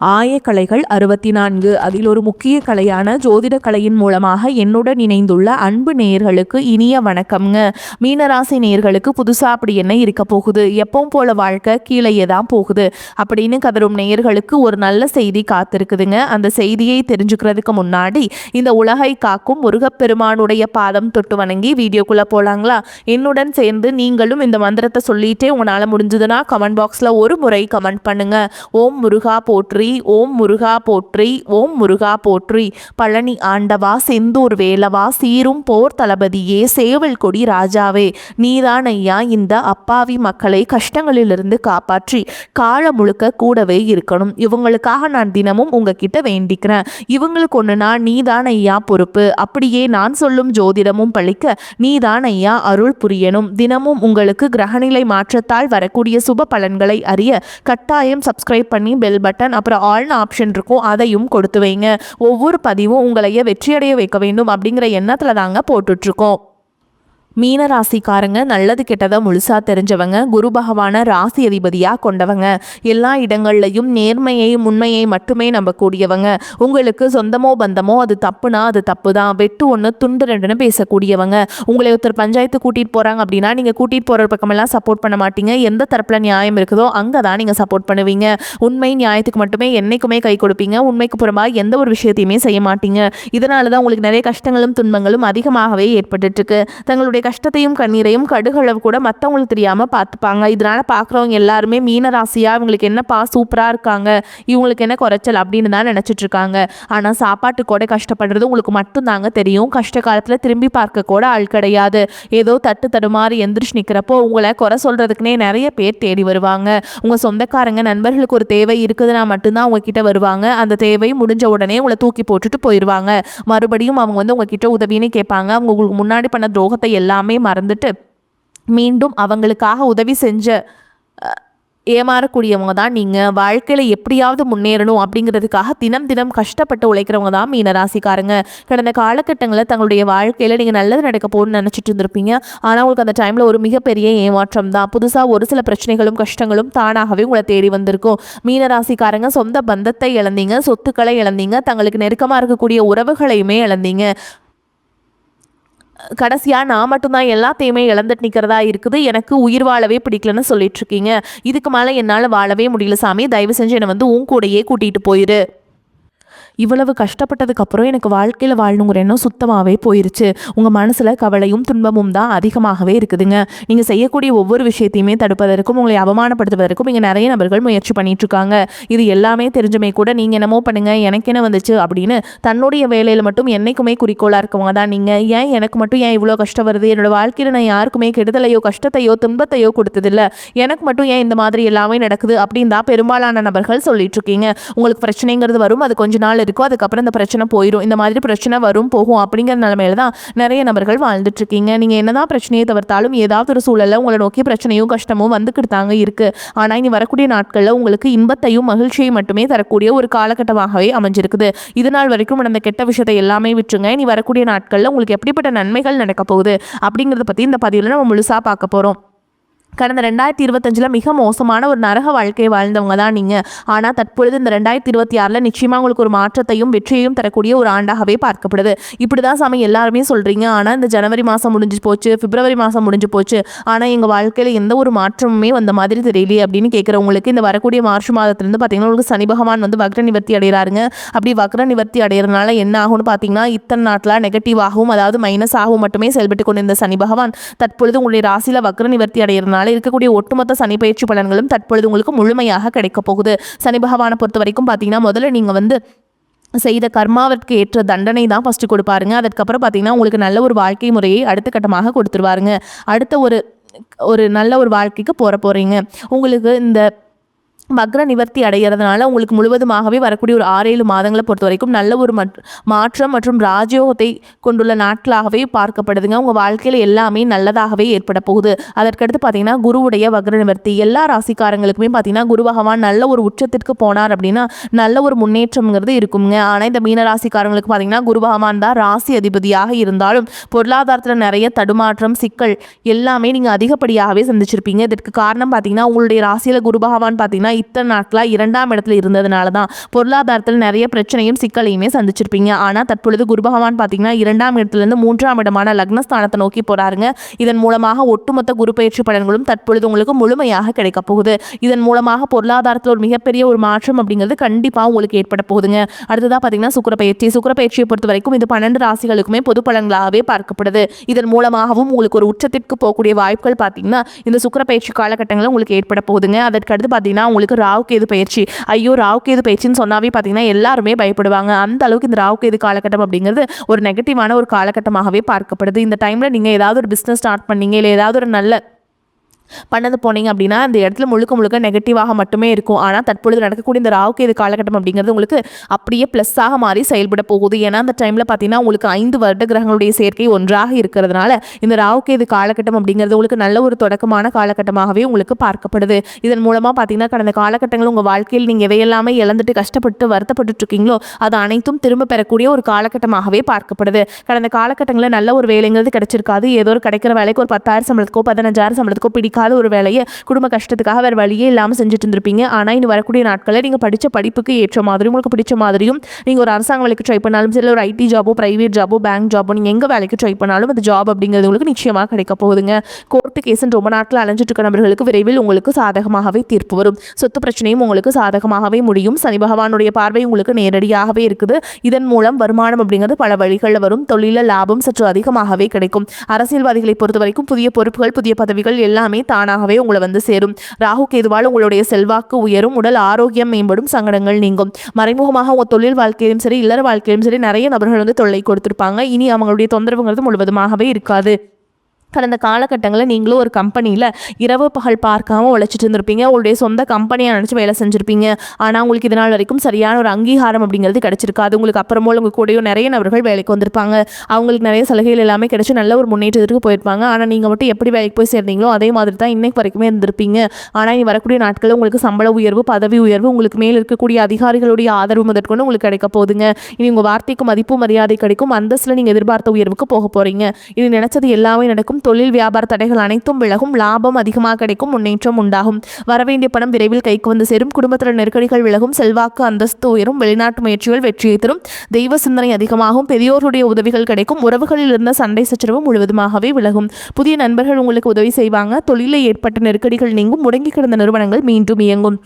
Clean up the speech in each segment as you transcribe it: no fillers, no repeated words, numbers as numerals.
ஆயக்கலைகள் 64 அதில் ஒரு முக்கிய கலையான ஜோதிட கலையின் மூலமாக என்னுடன் இணைந்துள்ள அன்பு நேயர்களுக்கு இனிய வணக்கம்ங்க. மீனராசி நேயர்களுக்கு புதுசா அப்படி என்ன இருக்க போகுது, எப்பவும் போல வாழ்க்கை கீழேயே தான் போகுது அப்படின்னு கதரும் நேயர்களுக்கு ஒரு நல்ல செய்தி காத்திருக்குதுங்க. அந்த செய்தியை தெரிஞ்சுக்கிறதுக்கு முன்னாடி இந்த உலகை காக்கும் முருகப்பெருமானுடைய பாதம் தொட்டு வணங்கி வீடியோக்குள்ள போலாங்களா? என்னுடன் சேர்ந்து நீங்களும் இந்த மந்திரத்தை சொல்லிட்டே உங்களால் முடிஞ்சதுன்னா கமெண்ட் பாக்ஸில் ஒரு முறை கமெண்ட் பண்ணுங்க. ஓம் முருகா போற்றி, ஓம் முருகா போற்றி, ஓம் முருகா போற்றி. பழனி ஆண்டவா, செந்தூர் வேலவா, சீரும் போர் தளபதியே, சேவல் கொடி ராஜாவே, நீதான் ஐயா இந்த அப்பாவி மக்களை கஷ்டங்களிலிருந்து காப்பாற்றி காலம் முழுக்க கூடவே இருக்கணும். இவங்களுக்காக நான் தினமும் உங்ககிட்ட வேண்டிக்கிறேன். இவங்களுக்கு ஒண்ணுனா நீதான் ஐயா பொறுப்பு. அப்படியே நான் சொல்லும் ஜோதிடமும் பழிக்க நீதான் ஐயா அருள் புரியணும். தினமும் உங்களுக்கு கிரகநிலை மாற்றத்தால் வரக்கூடிய சுப பலன்களை அறிய கட்டாயம் சப்ஸ்கிரைப் பண்ணி பெல் பட்டன் அப்புறம் ஆல்னு ஆப்ஷன் இருக்கும், அதையும் கொடுத்து வைங்க. ஒவ்வொரு பதிவும் உங்களைய வெற்றியடைய வைக்க வேண்டும் அப்படிங்கிற எண்ணத்துல தாங்க போட்டுட்ருக்கோம். மீனராசிக்காரங்க நல்லது கெட்டதை முழுசா தெரிஞ்சவங்க, குரு பகவான ராசி அதிபதியாக கொண்டவங்க, எல்லா இடங்கள்லையும் நேர்மையை உண்மையை மட்டுமே நம்பக்கூடியவங்க. உங்களுக்கு சொந்தமோ பந்தமோ அது தப்புனா அது தப்பு தான், வெட்டு ஒன்று துண்டு ரெண்டுன்னு பேசக்கூடியவங்க. உங்களை ஒருத்தர் பஞ்சாயத்து கூட்டிகிட்டு போகிறாங்க அப்படின்னா நீங்கள் கூட்டிகிட்டு போகிற பக்கமெல்லாம் சப்போர்ட் பண்ண மாட்டீங்க. எந்த தரப்பில் நியாயம் இருக்குதோ அங்கே தான் நீங்கள் சப்போர்ட் பண்ணுவீங்க. உண்மை நியாயத்துக்கு மட்டுமே என்னைக்குமே கை கொடுப்பீங்க. உண்மைக்கு புறமாக எந்த ஒரு விஷயத்தையுமே செய்ய மாட்டீங்க. இதனால தான் உங்களுக்கு நிறைய கஷ்டங்களும் துன்பங்களும் அதிகமாகவே ஏற்பட்டுருக்கு. தங்களுடைய கஷ்டத்தையும் கண்ணீரையும் கடுகளவு கூட மற்றவங்களுக்கு தெரியாமல் பார்த்துப்பாங்க. இதனால் பார்க்குறவங்க எல்லாருமே மீனராசியாக இவங்களுக்கு என்னப்பா சூப்பராக இருக்காங்க, இவங்களுக்கு என்ன குறைச்சல் அப்படின்னு தான் நினச்சிட்டு இருக்காங்க. ஆனால் சாப்பாட்டு கூட கஷ்டப்படுறது உங்களுக்கு மட்டும்தாங்க தெரியும். கஷ்ட காலத்தில் திரும்பி பார்க்க கூட ஆள் கிடையாது. ஏதோ தட்டு தடுமாறி எந்திரிச்சு நிற்கிறப்போ உங்களை குறை சொல்கிறதுக்குனே நிறைய பேர் தேடி வருவாங்க. உங்கள் சொந்தக்காரங்க நண்பர்களுக்கு ஒரு தேவை இருக்குதுன்னா மட்டும்தான் உங்ககிட்ட வருவாங்க. அந்த தேவை முடிஞ்ச உடனே உங்களை தூக்கி போட்டுட்டு போயிடுவாங்க. மறுபடியும் அவங்க உங்ககிட்ட உதவின்னு கேட்பாங்க. அவங்க உங்களுக்கு முன்னாடி பண்ண துரோகத்தை எல்லாமே மறந்துட்டு மீண்டும் அவங்களுக்காக உதவி செஞ்ச ஏமாறக்கூடியவங்க தான் நீங்கள். வாழ்க்கையில் எப்படியாவது முன்னேறணும் அப்படிங்கிறதுக்காக தினம் தினம் கஷ்டப்பட்டு உழைக்கிறவங்க தான் மீனராசிக்காரங்க. கடந்த காலகட்டங்களில் தங்களுடைய வாழ்க்கையில் நீங்கள் நல்லது நடக்க போகணும்னு நினச்சிட்டு இருந்திருப்பீங்க. ஆனால் உங்களுக்கு அந்த டைமில் ஒரு மிகப்பெரிய ஏமாற்றம் தான். புதுசாக ஒரு சில பிரச்சனைகளும் கஷ்டங்களும் தானாகவே உங்களை தேடி வந்திருக்கும். மீனராசிக்காரங்க சொந்த பந்தத்தை இழந்தீங்க, சொத்துக்களை இழந்தீங்க, தங்களுக்கு நெருக்கமாக இருக்கக்கூடிய உறவுகளையுமே இழந்தீங்க. கடைசியாக நான் மட்டும்தான் எல்லாத்தையுமே இழந்துட்டு நிற்கிறதா இருக்குது, எனக்கு உயிர் வாழவே பிடிக்கலன்னு சொல்லிட்டு இருக்கீங்க. இதுக்கு மேலே என்னால் வாழவே முடியல சாமி, தயவு செஞ்சு என்னை உன் கூடையே கூட்டிகிட்டு போயிரு. இவ்வளவு கஷ்டப்பட்டதுக்கப்புறம் எனக்கு வாழ்க்கையில் வாழணுங்கிற எண்ணம் சுத்தமாகவே போயிருச்சு. உங்கள் மனசில் கவலையும் துன்பமும் தான் அதிகமாகவே இருக்குதுங்க. நீங்கள் செய்யக்கூடிய ஒவ்வொரு விஷயத்தையுமே தடுப்பதற்கும் உங்களை அவமானப்படுத்துவதற்கும் இங்கே நிறைய நபர்கள் முயற்சி பண்ணிகிட்ருக்காங்க. இது எல்லாமே தெரிஞ்சுமே கூட நீங்கள் என்னமோ பண்ணுங்கள், எனக்கு என்ன வந்துச்சு அப்படின்னு தன்னுடைய வேலையில் மட்டும் என்றைக்குமே குறிக்கோளாக இருக்கவங்க தான் நீங்கள். ஏன் எனக்கு மட்டும் ஏன் இவ்வளோ கஷ்டம் வருது, என்னோடய வாழ்க்கையில் நான் யாருக்குமே கெடுதலையோ கஷ்டத்தையோ துன்பத்தையோ கொடுத்ததில்ல, எனக்கு மட்டும் ஏன் இந்த மாதிரி எல்லாமே நடக்குது அப்படின்னு தான் பெரும்பாலான நபர்கள் சொல்லிட்டு இருக்கீங்க. உங்களுக்கு பிரச்சனைங்கிறது வரும், அது கொஞ்ச நாள் இருக்கும், அதுக்கப்புறம் இந்த பிரச்சனை போயிடும். இந்த மாதிரி பிரச்சனை வரும் போகும் அப்படிங்கிற நிலைமையில தான் நிறைய நபர்கள் வாழ்ந்துட்டு இருக்கீங்க. நீங்க என்னதான் பிரச்சனையை தவிர்த்தாலும் ஏதாவது ஒரு சூழல்ல உங்களை நோக்கி பிரச்சனையும் கஷ்டமும் வந்துக்கிட்டு தாங்க இருக்கு. ஆனா இனி வரக்கூடிய நாட்கள்ல உங்களுக்கு இன்பத்தையும் மகிழ்ச்சியை மட்டுமே தரக்கூடிய ஒரு காலகட்டமாகவே அமைஞ்சிருக்குது. இது நாள் வரைக்கும் நடந்த கெட்ட விஷயத்தை எல்லாமே விட்டுருங்க. இனி வரக்கூடிய நாட்கள்ல உங்களுக்கு எப்படிப்பட்ட நன்மைகள் நடக்க போகுது அப்படிங்கிறத பத்தி இந்த பதிவில் நம்ம முழுசா பார்க்க போறோம். கடந்த 2025 மிக மோசமான ஒரு நரக வாழ்க்கையை வாழ்ந்தவங்க தான் நீங்கள். ஆனால் தற்பொழுது இந்த 2026 நிச்சயமாக உங்களுக்கு ஒரு மாற்றத்தையும் வெற்றியையும் தரக்கூடிய ஒரு ஆண்டாகவே பார்க்கப்படுது. இப்படி தான் சாமி எல்லாருமே சொல்கிறீங்க. ஆனால் இந்த ஜனவரி மாதம் முடிஞ்சு போச்சு, பிப்ரவரி மாதம் முடிஞ்சு போச்சு, ஆனால் எங்கள் வாழ்க்கையில் எந்த ஒரு மாற்றமுமே வந்த மாதிரி தெரியலையே அப்படின்னு கேட்குறவங்களுக்கு இந்த வரக்கூடிய மார்ச் மாதத்துலேருந்து பார்த்தீங்கன்னா உங்களுக்கு சனி பகவான் வக்ர நிவர்த்தி அடைகிறாருங்க. அப்படி வக்ர நிவர்த்தி அடைகிறதுனால என்ன ஆகும்னு பார்த்தீங்கன்னா இத்தனை நாட்டில் நெகட்டிவ் ஆகும், அதாவது மைனஸ் ஆகும் மட்டுமே செயல்பட்டு கொண்டிருந்த சனி பகவான் தற்பொழுது உங்களுடைய ராசியில் வக்ர நிவர்த்தி அடைகிறதுனால இருக்கக்கூடிய ஒட்டுமொத்த சனி பயிற்சி பலன்களும் தற்பொழுது உங்களுக்கு முழுமையாக கிடைக்க போகுது. சனி பகவானை பொறுத்த வரைக்கும் பார்த்தீங்கன்னா முதல்ல நீங்கள் செய்த கர்மாவிற்கு ஏற்ற தண்டனை தான் ஃபஸ்ட்டு கொடுப்பாருங்க. அதுக்கப்புறம் பார்த்தீங்கன்னா உங்களுக்கு நல்ல ஒரு வாழ்க்கை முறையை அடுத்த கட்டமாக கொடுத்துருவாருங்க. அடுத்த ஒரு நல்ல ஒரு வாழ்க்கைக்கு போகிறீங்க. உங்களுக்கு இந்த வக்ர நிவர்த்தி அடைகிறதுனால உங்களுக்கு முழுவதுமாகவே வரக்கூடிய ஒரு 6-7 மாதங்களை பொறுத்த வரைக்கும் நல்ல ஒரு மாற்றம் மற்றும் ராஜயோகத்தை கொண்டுள்ள நாட்களாகவே பார்க்கப்படுதுங்க. உங்கள் வாழ்க்கையில் எல்லாமே நல்லதாகவே ஏற்பட போகுது. அதற்கடுத்து பார்த்தீங்கன்னா குருவுடைய வக்ர நிவர்த்தி எல்லா ராசிக்காரங்களுக்குமே பார்த்தீங்கன்னா குரு பகவான் நல்ல ஒரு உச்சத்திற்கு போனார் அப்படின்னா நல்ல ஒரு முன்னேற்றம்ங்கிறது இருக்குங்க. ஆனால் இந்த மீன ராசிக்காரங்களுக்கு பார்த்தீங்கன்னா குரு பகவான் தான் ராசி அதிபதியாக இருந்தாலும் பொருளாதாரத்தில் நிறைய தடுமாற்றம் சிக்கல் எல்லாமே நீங்கள் அதிகப்படியாகவே சந்திச்சிருப்பீங்க. இதற்கு காரணம் பார்த்தீங்கன்னா உங்களுடைய ராசியில் குரு பகவான் பார்த்தீங்கன்னா இத்தனை நாட்களாக 2ஆம் இடத்துல இருந்ததுனால தான் பொருளாதாரத்தில் நிறைய பிரச்சனையும் சிக்கலையுமே சந்திச்சிருப்பீங்க. ஆனால் தற்பொழுது குரு பகவான் பார்த்தீங்கன்னா 2ஆம் இடத்துலேருந்து 3ஆம் இடமான லக்னஸ்தானத்தை நோக்கி போறாருங்க. இதன் மூலமாக ஒட்டுமொத்த குரு பயிற்சி பலன்களும் தற்பொழுது உங்களுக்கு முழுமையாக கிடைக்க போகுது. இதன் மூலமாக பொருளாதாரத்தில் ஒரு மிகப்பெரிய ஒரு மாற்றம் அப்படிங்கிறது கண்டிப்பாக உங்களுக்கு ஏற்பட போகுதுங்க. அடுத்ததாக பார்த்தீங்கன்னா சுக்கிரப்பயிற்சியை பொறுத்த வரைக்கும் இது 12 ராசிகளுக்குமே பொது பலன்களாகவே பார்க்கப்படுது. இதன் மூலமாகவும் உங்களுக்கு ஒரு உச்சத்திற்கு போகக்கூடிய வாய்ப்புகள் பார்த்தீங்கன்னா இந்த சுக்கிரப்பயிற்சி காலகட்டங்களில் உங்களுக்கு ஏற்பட போகுதுங்க. அதற்கு அடுத்து பார்த்தீங்கன்னா உங்களுக்கு ராகுகேது பயிற்சி. ஐயோ, ராகுகேது பயிற்சின்னு சொன்னாவே பார்த்தீங்கன்னா எல்லாருமே பயப்படுவாங்க. அந்த அளவுக்கு இந்த ராகுகேது காலகட்டம் அப்படிங்கிறது ஒரு நெகட்டிவான ஒரு காலகட்டமாகவே பார்க்கப்படுது. இந்த டைமில் நீங்கள் ஏதாவது ஒரு பிஸ்னஸ் ஸ்டார்ட் பண்ணீங்க, இல்லை ஏதாவது ஒரு நல்ல பண்ணது போனீங்க அப்படின்னா அந்த இடத்துல முழுக்க முழுக்க நெகட்டிவாக மட்டுமே இருக்கும். ஆனால் தற்பொழுது நடக்கக்கூடிய இந்த ராகுகேது காலகட்டம் அப்படிங்கிறது உங்களுக்கு அப்படியே ப்ளஸ்ஸாக மாறி செயல்பட போகுது. ஏன்னா அந்த டைமில் பார்த்தீங்கன்னா உங்களுக்கு 5 வருட கிரகங்களுடைய சேர்க்கை ஒன்றாக இருக்கிறதுனால இந்த ராகுகேது காலகட்டம் அப்படிங்கிறது உங்களுக்கு நல்ல ஒரு தொடக்கமான காலகட்டமாகவே உங்களுக்கு பார்க்கப்படுது. இதன் மூலமாக பார்த்தீங்கன்னா கடந்த காலகட்டங்கள் உங்கள் வாழ்க்கையில் நீங்கள் எதையெல்லாமே இழந்துட்டு கஷ்டப்பட்டு வருத்தப்பட்டு இருக்கீங்களோ அது அனைத்தும் திரும்ப பெறக்கூடிய ஒரு காலகட்டமாகவே பார்க்கப்படுது. கடந்த காலகட்டங்களில் நல்ல ஒரு வேலைங்கிறது கிடைச்சிருக்காது. ஏதோ ஒரு கிடைக்கிற வேலைக்கு ஒரு 10,000 சம்பளத்துக்கோ 15,000 சம்பளத்துக்கோ பிடிக்காத ஒரு வேலையை குடும்ப கஷ்டத்துக்காக வேறு வழியே இல்லாமல் செஞ்சுட்டு இருந்திருப்பீங்க. ஆனால் இனி வரக்கூடிய நாட்களில் நீங்கள் படித்த படிப்புக்கு ஏற்ற மாதிரியும் உங்களுக்கு பிடிச்ச மாதிரியும் நீங்கள் ஒரு அரசாங்க வேலைக்கு ட்ரை பண்ணாலும் சரி, ஒரு ஐடி ஜாபோ, பிரைவேட் ஜாபோ, பேங்க் ஜாபோ, நீங்கள் எங்கே வேலைக்கு ட்ரை பண்ணாலும் அந்த ஜாப் அப்படிங்கிறது உங்களுக்கு நிச்சயமாக கிடைக்க போகுதுங்க. கோர்ட்டு கேஸ்ன்னு ரொம்ப நாட்கள் அலைஞ்சிட்டு இருக்க நபர்களுக்கு விரைவில் உங்களுக்கு சாதகமாகவே தீர்ப்பு வரும். சொத்து பிரச்சனையும் உங்களுக்கு சாதகமாகவே முடியும். சனி பகவானுடைய பார்வை உங்களுக்கு நேரடியாகவே இருக்குது. இதன் மூலம் வருமானம் அப்படிங்கிறது பல வழிகளில் வரும். தொழில லாபம் சற்று அதிகமாகவே கிடைக்கும். அரசியல்வாதிகளை பொறுத்த வரைக்கும் புதிய பொறுப்புகள், புதிய பதவிகள் எல்லாமே தானாகவே உங்களை வந்து சேரும். ராகு கேதுவால் உங்களுடைய செல்வாக்கு உயரும், உடல் ஆரோக்கியம் மேம்படும், சங்கடங்கள் நீங்கும். மறைமுகமாக உங்கள் தொழில் வாழ்க்கையிலும் சரி, இல்லற வாழ்க்கையிலும் சரி நிறைய நபர்கள் வந்து தொல்லை கொடுத்திருப்பாங்க. இனி அவங்களுடைய தொந்தரவுங்கிறது முழுவதுமாகவே இருக்காது. கடந்த காலகட்டங்களில் நீங்களும் ஒரு கம்பெனியில் இரவு பகல் பார்க்காம உழைச்சிட்டு இருந்திருப்பீங்க. உங்களுடைய சொந்த கம்பெனியை நினச்சி வேலை செஞ்சுருப்பீங்க. ஆனால் உங்களுக்கு இதனால் வரைக்கும் சரியான ஒரு அங்கீகாரம் அப்படிங்கிறது கிடச்சிருக்காது. உங்களுக்கு அப்புறமோ உங்கள் கூடயும் நிறைய நபர்கள் வேலைக்கு வந்திருப்பாங்க. அவங்களுக்கு நிறைய சலுகைகள் எல்லாமே கிடைச்சி நல்ல ஒரு முன்னேற்றத்திற்கு போயிருப்பாங்க. ஆனால் நீங்கள் மட்டும் எப்படி வேலைக்கு போய் சேர்ந்தீங்களோ அதே மாதிரி தான் இன்னைக்கு வரைக்குமே இருந்திருப்பீங்க. ஆனால் இனி வரக்கூடிய நாட்களில் உங்களுக்கு சம்பள உயர்வு, பதவி உயர்வு, உங்களுக்கு மேல் இருக்கக்கூடிய அதிகாரிகளுடைய ஆதரவு முதற்கொண்டு உங்களுக்கு கிடைக்க போகுதுங்க. இனி உங்கள் வார்த்தைக்கு மதிப்பு மரியாதை கிடைக்கும். அந்தஸ்தில் நீங்கள் எதிர்பார்த்த உயர்வுக்கு போக போகிறீங்க. இனி நினைச்சது எல்லாமே நடக்கும். தொழில் வியாபார தடைகள் அனைத்தும் விலகும். லாபம் அதிகமாக கிடைக்கும். முன்னேற்றம் உண்டாகும். வரவேண்டிய பணம் விரைவில் கைக்கு வந்து சேரும். குடும்பத்தில் நெருக்கடிகள் விலகும். செல்வாக்கு அந்தஸ்து உயரும். வெளிநாட்டு முயற்சிகள் வெற்றியை தரும். தெய்வ சிந்தனை அதிகமாகும். பெரியோருடைய உதவிகள் கிடைக்கும். உறவுகளில் இருந்த சண்டை சச்சரவு முழுவதுமாகவே விலகும். புதிய நண்பர்கள் உங்களுக்கு உதவி செய்வாங்க. தொழிலில் ஏற்பட்ட நெருக்கடிகள் நீங்கும். முடங்கி கிடந்த நிறுவனங்கள் மீண்டும் இயங்கும்.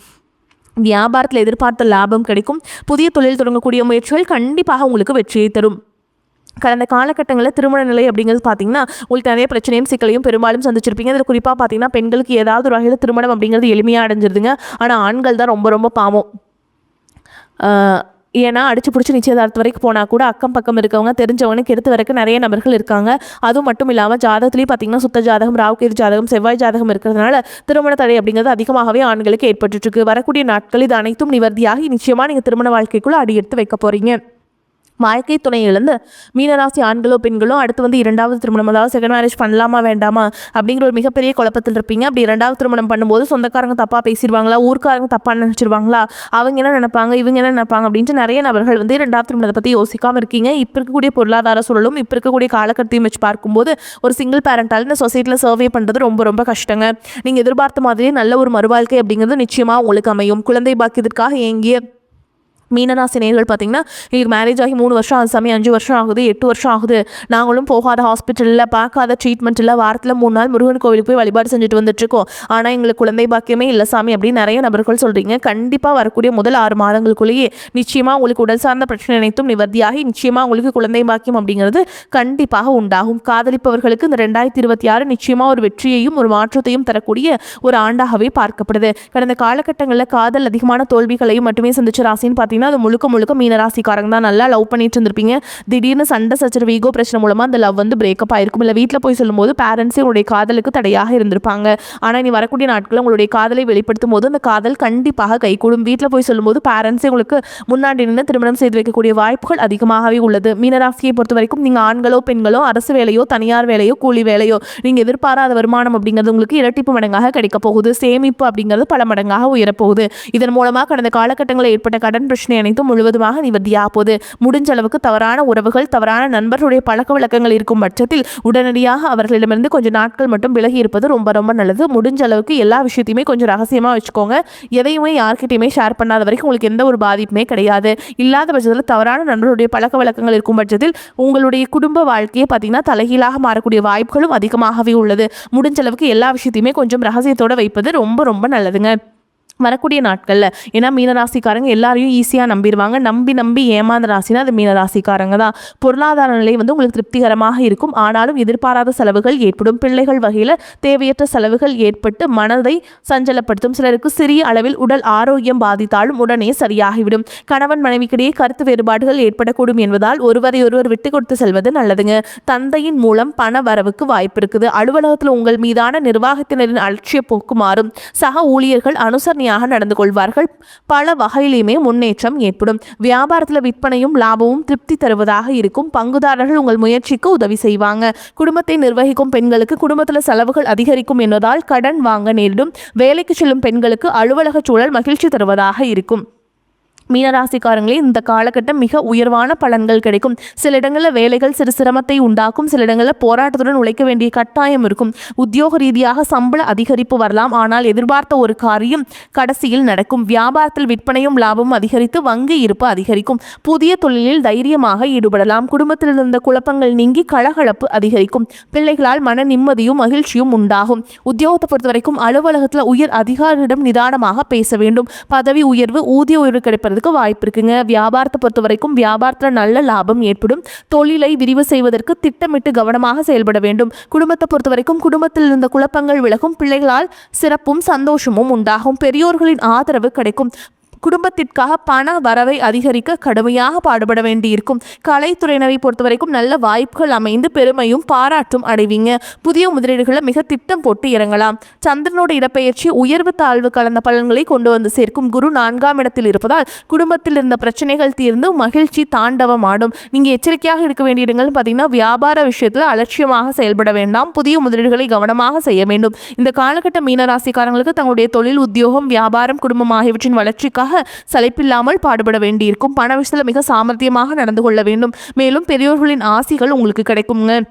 வியாபாரத்தில் எதிர்பார்த்த லாபம் கிடைக்கும். புதிய தொழில் தொடங்கக்கூடிய முயற்சிகள் கண்டிப்பாக உங்களுக்கு வெற்றியை தரும். கடந்த காலகட்டங்களில் திருமண நிலை அப்படிங்கிறது பார்த்தீங்கன்னா உங்களுக்கு நிறைய பிரச்சனையும் சிக்கலையும் பெரும்பாலும் சந்திச்சிருப்பீங்க. அதில் குறிப்பாக பார்த்தீங்கன்னா பெண்களுக்கு ஏதாவது ஒரு வகையில் திருமணம் அப்படிங்கிறது எளிமையாக அடைஞ்சிருதுங்க. ஆனால் ஆண்கள் தான் ரொம்ப ரொம்ப பாவம். ஏன்னா அடிச்சு பிடிச்சி நிச்சயதார்த்தம் வரைக்கும் போனால் கூட அக்கம் பக்கம் இருக்கவங்க தெரிஞ்சவங்க எடுத்து வரைக்கும் நிறைய நபர்கள் இருக்காங்க. அதுவும் மட்டும் இல்லாமல் ஜாதகத்துலேயும் பார்த்தீங்கன்னா சுத்த ஜாதகம், ராகுகேது ஜாதகம், செவ்வாய் ஜாதகம் இருக்கிறதுனால திருமண தடை அப்படிங்கிறது அதிகமாகவே ஆண்களுக்கு ஏற்பட்டுருக்கு. வரக்கூடிய நாட்கள் இது அனைத்தும் நிவர்த்தியாகி நிச்சயமாக நீங்கள் திருமண வாழ்க்கைக்குள்ளே அடி எடுத்து வைக்க போகிறீங்க. வாழ்க்கை துணை இழந்து மீனராசி ஆண்களோ பெண்களோ அடுத்து வந்து 2வது திருமணம், அதாவது செகண்ட் மேரேஜ் பண்ணலாமா வேண்டாமா அப்படிங்கிற ஒரு மிகப்பெரிய குழப்பத்தில் இருப்பீங்க. அப்படி 2வது திருமணம் பண்ணும்போது சொந்தக்காரங்க தப்பாக பேசிடுவாங்களா, ஊர்க்காரங்க தப்பாக நினச்சிருவாங்களா, அவங்க என்ன நினைப்பாங்க, இவங்க என்ன நினைப்பாங்க அப்படின்ட்டு நிறைய நபர்கள் வந்து 2வது திருமணத்தை பற்றி யோசிக்காமல் இருக்கீங்க. இப்போ இருக்கக்கூடிய பொருளாதார சூழலும் இப்போ இருக்கக்கூடிய காலகட்டத்தையும் வச்சு பார்க்கும்போது ஒரு சிங்கிள் பேரண்டால் இந்த சொசைட்டியில் சர்வே பண்ணுறது ரொம்ப ரொம்ப கஷ்டங்க. நீங்கள் எதிர்பார்த்த மாதிரியே நல்ல ஒரு மறுவாழ்க்கை அப்படிங்கிறது நிச்சயமாக உங்களுக்கு அமையும். குழந்தை பாக்கியத்திற்காக ஏங்கிய மீனராசி நேயர்கள் பார்த்தீங்கன்னா எங்களுக்கு மேரேஜ் ஆகி 3 வருஷம் ஆகுது சாமி, 5 வருஷம் ஆகுது, 8 வருஷம் ஆகுது, நாங்களும் போகாத ஹாஸ்பிட்டலில் பார்க்காத ட்ரீட்மெண்ட் இல்லை, வாரத்தில் 3 நாள் முருகன் கோவிலுக்கு போய் வழிபாடு செஞ்சுட்டு வந்துட்டுருக்கோம், ஆனால் எங்களுக்கு குழந்தை பாக்கியமே இல்லை சாமி அப்படின்னு நிறைய நபர்கள் சொல்கிறீங்க. கண்டிப்பாக வரக்கூடிய முதல் 6 மாதங்களுக்குள்ளேயே நிச்சயமாக உங்களுக்கு உடல் சார்ந்த பிரச்சனை அனைத்தும் நிவர்த்தியாகி நிச்சயமாக உங்களுக்கு குழந்தை பாக்கியம் அப்படிங்கிறது கண்டிப்பாக உண்டாகும். காதலிப்பவர்களுக்கு இந்த 2026 நிச்சயமாக ஒரு வெற்றியையும் ஒரு மாற்றத்தையும் தரக்கூடிய ஒரு ஆண்டாகவே பார்க்கப்படுது. கடந்த காலகட்டங்களில் காதல் அதிகமான தோல்விகளையும் மட்டுமே சந்திச்ச ராசின்னு பார்த்தீங்கன்னா அது முழுக்க முழுக்க மீனராசிக்காரங்க தான். நல்லா லவ் பண்ணிட்டு இருந்திருப்பீங்க. திடீர்னு சண்டை சச்சரவு, ஈகோ பிரச்சனை மூலமாக அந்த லவ் வந்து பிரேக்கப் ஆயிருக்கும். இல்லை வீட்டில் போய் சொல்லும்போது பேரண்ட்ஸே உங்களுடைய காதலுக்கு தடையாக இருந்திருப்பாங்க. ஆனால் இனி வரக்கூடிய நாட்களில் உங்களுடைய காதலை வெளிப்படுத்தும் போது அந்த காதல் கண்டிப்பாக கைகூடும். வீட்டில் போய் சொல்லும்போது பேரண்ட்ஸே உங்களுக்கு முன்னாடி நின்று திருமணம் செய்து வைக்கக்கூடிய வாய்ப்புகள் அதிகமாகவே உள்ளது. மீனராசியை பொறுத்த வரைக்கும் நீங்கள் ஆண்களோ பெண்களோ அரசு வேலையோ தனியார் வேலையோ கூலி வேலையோ நீங்கள் எதிர்பாராத வருமானம் அப்படிங்கிறது உங்களுக்கு இரட்டிப்பு மடங்காக கிடைக்க போகுது. சேமிப்பு அப்படிங்கிறது பல மடங்காக உயரப்போகுது. இதன் மூலமாக கடந்த காலகட்டங்களில் ஏற்பட்ட கடன் பிரச்சனை பிரச்சனை அனைத்தும் முழுவதுமாக நிவர்த்தியாக போகுது. முடிஞ்ச அளவுக்கு தவறான உறவுகள், தவறான நண்பர்களுடைய பழக்க வழக்கங்கள் இருக்கும் பட்சத்தில் உடனடியாக அவர்களிடமிருந்து கொஞ்சம் நாட்கள் மட்டும் விலகி இருப்பது ரொம்ப ரொம்ப நல்லது. முடிஞ்ச அளவுக்கு எல்லா விஷயத்தையுமே கொஞ்சம் ரகசியமாக வச்சுக்கோங்க. எதையுமே யார்கிட்டையுமே ஷேர் பண்ணாத வரைக்கும் உங்களுக்கு எந்த ஒரு பாதிப்புமே கிடையாது. இல்லாத பட்சத்தில் தவறான நண்பர்களுடைய பழக்க வழக்கங்கள் இருக்கும் பட்சத்தில் உங்களுடைய குடும்ப வாழ்க்கையை பார்த்தீங்கன்னா தலைகீழாக மாறக்கூடிய வாய்ப்புகளும் அதிகமாகவே உள்ளது. முடிஞ்ச அளவுக்கு எல்லா விஷயத்தையுமே கொஞ்சம் ரகசியத்தோடு வைப்பது ரொம்ப ரொம்ப நல்லதுங்க வரக்கூடிய நாட்களில். ஏன்னா மீனராசிக்காரங்க எல்லாரையும் ஈஸியாக நம்பிடுவாங்க. நம்பி ஏமாந்த ராசினா அது மீனராசிக்காரங்க தான். பொருளாதார நிலை வந்து உங்களுக்கு திருப்திகரமாக இருக்கும். ஆனாலும் எதிர்பாராத செலவுகள் ஏற்படும். பிள்ளைகள் வகையில் தேவையற்ற செலவுகள் ஏற்பட்டு மனதை சஞ்சலப்படுத்தும். சிலருக்கு சிறிய அளவில் உடல் ஆரோக்கியம் பாதித்தாலும் உடனே சரியாகிவிடும். கணவன் மனைவிக்கிடையே கருத்து வேறுபாடுகள் ஏற்படக்கூடும் என்பதால் ஒருவரை ஒருவர் விட்டு கொடுத்து செல்வது நல்லதுங்க. தந்தையின் மூலம் பண வரவுக்கு வாய்ப்பு இருக்குது. அலுவலகத்தில் உங்கள் மீதான நிர்வாகத்தினரின் அலட்சிய போக்கு மாறும். சக ஊழியர்கள் அனுசரணை நடந்து கொள்வார்கள். பல வகையிலுமே முன்னேற்றம் ஏற்படும். வியாபாரத்தில் விற்பனையும் லாபமும் திருப்தி தருவதாக இருக்கும். பங்குதாரர்கள் உங்கள் முயற்சிக்கு உதவி செய்வாங்க. குடும்பத்தை நிர்வகிக்கும் பெண்களுக்கு குடும்பத்தில் செலவுகள் அதிகரிக்கும் என்பதால் கடன் வாங்க நேரிடும். வேலைக்கு செல்லும் பெண்களுக்கு அலுவலக சூழல் மகிழ்ச்சி தருவதாக இருக்கும். மீனராசிக்காரங்களே இந்த காலகட்டம் மிக உயர்வான பலன்கள் கிடைக்கும். சில இடங்களில் வேலைகள் சிறு சிரமத்தை உண்டாக்கும். சில இடங்களில் போராட்டத்துடன் உழைக்க வேண்டிய கட்டாயம் இருக்கும். உத்தியோக ரீதியாக சம்பள அதிகரிப்பு வரலாம். ஆனால் எதிர்பார்த்த ஒரு காரியம் கடைசியில் நடக்கும். வியாபாரத்தில் விற்பனையும் லாபமும் அதிகரித்து வங்கி இருப்பு அதிகரிக்கும். புதிய தொழிலில் தைரியமாக ஈடுபடலாம். குடும்பத்தில் இருந்த குழப்பங்கள் நீங்கி கலகலப்பு அதிகரிக்கும். பிள்ளைகளால் மன நிம்மதியும் மகிழ்ச்சியும் உண்டாகும். உத்தியோகத்தை பொறுத்த வரைக்கும் அலுவலகத்தில் உயர் அதிகாரியிடம் நிதானமாக பேச வேண்டும். பதவி உயர்வு, ஊதிய உயர்வு கிடைப்பது வாய்ப்பு இருக்குங்க. வியாபாரத்தை பொறுத்த வரைக்கும் வியாபாரத்தில் நல்ல லாபம் ஏற்படும். தொழிலை விரிவு செய்வதற்கு திட்டமிட்டு கவனமாக செயல்பட வேண்டும். குடும்பத்தை பொறுத்த வரைக்கும் குடும்பத்தில் இருந்த குழப்பங்கள் விலகும். பிள்ளைகளால் சிறப்பும் சந்தோஷமும் உண்டாகும். பெரியோர்களின் ஆதரவு கிடைக்கும். குடும்பத்திற்காக பண வரவை அதிகரிக்க கடுமையாக பாடுபட வேண்டியிருக்கும். கலைத்துறையினரை பொறுத்த வரைக்கும் நல்ல வாய்ப்புகள் அமைந்து பெருமையும் பாராட்டும் அடைவீங்க. புதிய முதலீடுகளை மிக திட்டம் போட்டு இறங்கலாம். சந்திரனோட இடப்பெயர்ச்சி உயர்வு தாழ்வு கலந்த பலன்களை கொண்டு வந்து சேர்க்கும். குரு 4ஆம் இடத்தில் இருப்பதால் குடும்பத்தில் இருந்த பிரச்சனைகள் தீர்ந்து மகிழ்ச்சி தாண்டவமாடும். நீங்கள் எச்சரிக்கையாக இருக்க வேண்டிய இடங்கள் பார்த்தீங்கன்னா வியாபார விஷயத்தில் அலட்சியமாக செயல்பட வேண்டாம். புதிய முதலீடுகளை கவனமாக செய்ய வேண்டும். இந்த காலகட்ட மீனராசிக்காரங்களுக்கு தங்களுடைய தொழில், உத்தியோகம், வியாபாரம், குடும்பம் ஆகியவற்றின் வளர்ச்சிக்காக சளைப்பில்லாமல் பாடுபட வேண்டியிருக்கும். பண விஷயத்தில் மிக சாமர்த்தியமாக நடந்து கொள்ள வேண்டும். மேலும் பெரியோர்களின் ஆசிகள் உங்களுக்கு கிடைக்குங்க.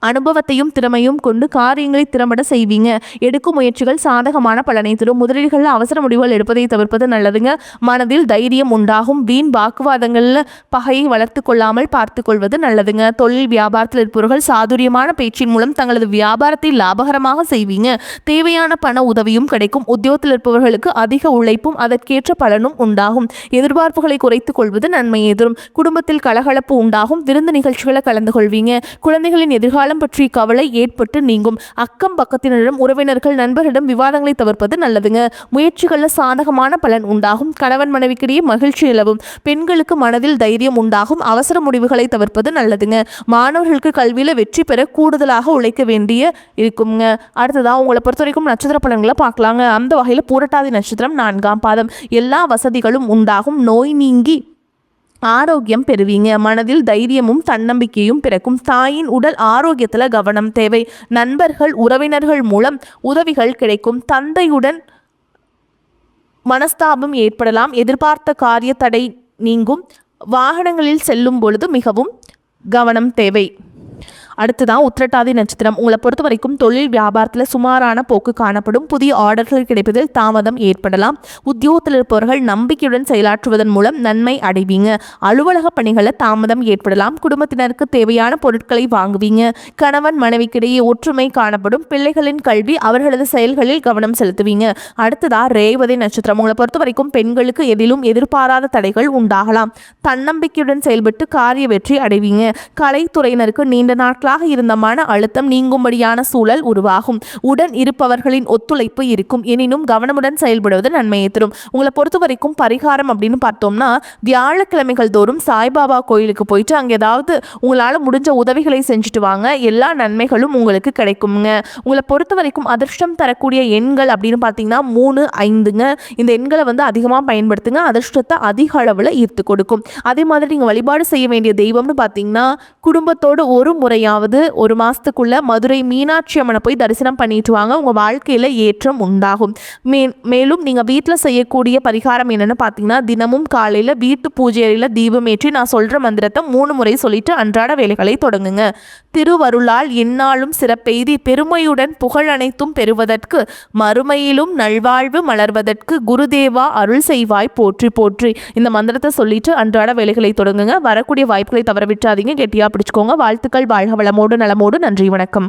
அனுபவத்தையும் திறமையும் கொண்டு காரியங்களை திறம்பட செய்வீங்க. எடுக்கும் முயற்சிகள் சாதகமான பலனை தரும். முதலீடுகளில் அவசர முடிவுகள் எடுப்பதை தவிர்ப்பது நல்லதுங்க. மனதில் தைரியம் உண்டாகும். வீண் வாக்குவாதங்களில் பகையை வளர்த்து கொள்ளாமல் பார்த்து கொள்வது நல்லதுங்க. தொழில் வியாபாரத்தில் இருப்பவர்கள் சாதுரியமான பேச்சின் மூலம் தங்களது வியாபாரத்தை லாபகரமாக செய்வீங்க. தேவையான பண உதவியும் கிடைக்கும். உத்தியோகத்தில் இருப்பவர்களுக்கு அதிக உழைப்பும் அதற்கேற்ற பலனும் உண்டாகும். எதிர்பார்ப்புகளை குறைத்துக் கொள்வது நன்மையை தரும். குடும்பத்தில் கலகலப்பு உண்டாகும். விருந்து நிகழ்ச்சிகளை கலந்து கொள்வீங்க. குழந்தைகளின் எதிர்கால பற்றி கவலை ஏற்பட்டு நீங்கும். அக்கம் பக்கத்தினரிடம், உறவினர்கள், நண்பர்களிடம் விவாதங்களை தவிர்ப்பது நல்லதுங்க. முயற்சிகளில் சாதகமான பலன் உண்டாகும். கணவன் மனைவிக்கிடையே மகிழ்ச்சி நிலவும். பெண்களுக்கு மனதில் தைரியம் உண்டாகும். அவசர முடிவுகளை தவிர்ப்பது நல்லதுங்க. மாணவர்களுக்கு கல்வியில் வெற்றி பெற கூடுதலாக உழைக்க வேண்டிய இருக்குங்க. அடுத்ததாக உங்களை பொறுத்த வரைக்கும் நட்சத்திர பலன்களை பார்க்கலாங்க. அந்த வகையில் பூரட்டாதி நட்சத்திரம் 4ஆம் பாதம். எல்லா வசதிகளும் உண்டாகும். நோய் நீங்கி ஆரோக்கியம் பெறுவீங்க. மனதில் தைரியமும் தன்னம்பிக்கையும் பிறக்கும். தாயின் உடல் ஆரோக்கியத்தில் கவனம் தேவை. நண்பர்கள், உறவினர்கள் மூலம் உதவிகள் கிடைக்கும். தந்தையுடன் மனஸ்தாபம் ஏற்படலாம். எதிர்பார்த்த காரிய தடை நீங்கும். வாகனங்களில் செல்லும் பொழுது மிகவும் கவனம் தேவை. அடுத்ததான் உத்திரட்டாதி நட்சத்திரம். உங்களை பொறுத்த வரைக்கும் தொழில் வியாபாரத்தில் சுமாரான போக்கு காணப்படும். புதிய ஆர்டர்கள் கிடைப்பதில் தாமதம் ஏற்படலாம். உத்தியோகத்தில் இருப்பவர்கள் நம்பிக்கையுடன் செயலாற்றுவதன் மூலம் நன்மை அடைவீங்க. அலுவலக பணிகளில் தாமதம் ஏற்படலாம். குடும்பத்தினருக்கு தேவையான பொருட்களை வாங்குவீங்க. கணவன் மனைவிக்கிடையே ஒற்றுமை காணப்படும். பிள்ளைகளின் கல்வி, அவர்களது செயல்களில் கவனம் செலுத்துவீங்க. அடுத்ததா ரேவதி நட்சத்திரம். உங்களை பொறுத்த வரைக்கும் பெண்களுக்கு எதிலும் எதிர்பாராத தடைகள் உண்டாகலாம். தன்னம்பிக்கையுடன் செயல்பட்டு காரிய வெற்றி அடைவீங்க. கலைத்துறையினருக்கு நீண்ட நாட்கள் இருந்த மன அழுத்தம் நீங்கும்படியான சூழல் உருவாகும். உடன் இருப்பவர்களின் ஒத்துழைப்பு இருக்கும். எனினும் கவனமுடன் செயல்படுவது நன்மையை தரும். உங்களை பொறுத்த வரைக்கும் பரிகாரம் அப்படின்னு பார்த்தோம்னா வியாழக்கிழமைகள் தோறும் சாய்பாபா கோயிலுக்கு போயிட்டு அங்கே ஏதாவது உங்களால் முடிஞ்ச உதவிகளை செஞ்சுட்டு வாங்க. எல்லா நன்மைகளும் உங்களுக்கு கிடைக்குங்க. உங்களை பொறுத்த வரைக்கும் அதிர்ஷ்டம் தரக்கூடிய எண்கள் அப்படின்னு பார்த்தீங்கன்னா 3, 5ங்க. இந்த எண்களை வந்து அதிகமாக பயன்படுத்துங்க. அதிர்ஷ்டத்தை அதிக அளவில் ஈர்த்து கொடுக்கும். அதே மாதிரி நீங்கள் வழிபாடு செய்ய வேண்டிய தெய்வம்னு பார்த்தீங்கன்னா குடும்பத்தோடு ஒரு முறையான இனியாவது ஒரு மாதத்துக்குள்ளே மதுரை மீனாட்சி அம்மனை போய் தரிசனம் பண்ணிட்டு வாங்க. உங்கள் வாழ்க்கையில் ஏற்றம் உண்டாகும். மேலும் நீங்கள் வீட்டில் செய்யக்கூடிய பரிகாரம் என்னென்னு பார்த்தீங்கன்னா, தினமும் காலையில் வீட்டு பூஜை அறையில் தீபமேற்றி நான் சொல்கிற மந்திரத்தை 3 முறை சொல்லிட்டு அன்றாட வேலைகளை தொடங்குங்க. திருவருளால் எந்நாளும் சிறப்பெய்தி பெருமையுடன் புகழ் அனைத்தும் பெறுவதற்கு மறுமையிலும் நல்வாழ்வு மலர்வதற்கு குருதேவா அருள் செய்வாய் போற்றி போற்றி. இந்த மந்திரத்தை சொல்லிட்டு அன்றாட வேலைகளை தொடங்குங்க. வரக்கூடிய வாய்ப்புகளை தவற விட்டாதீங்க. கெட்டியாக பிடிச்சுக்கோங்க. வாழ்த்துக்கள். வாழ்க வளமோடு நலமோடு. நன்றி, வணக்கம்.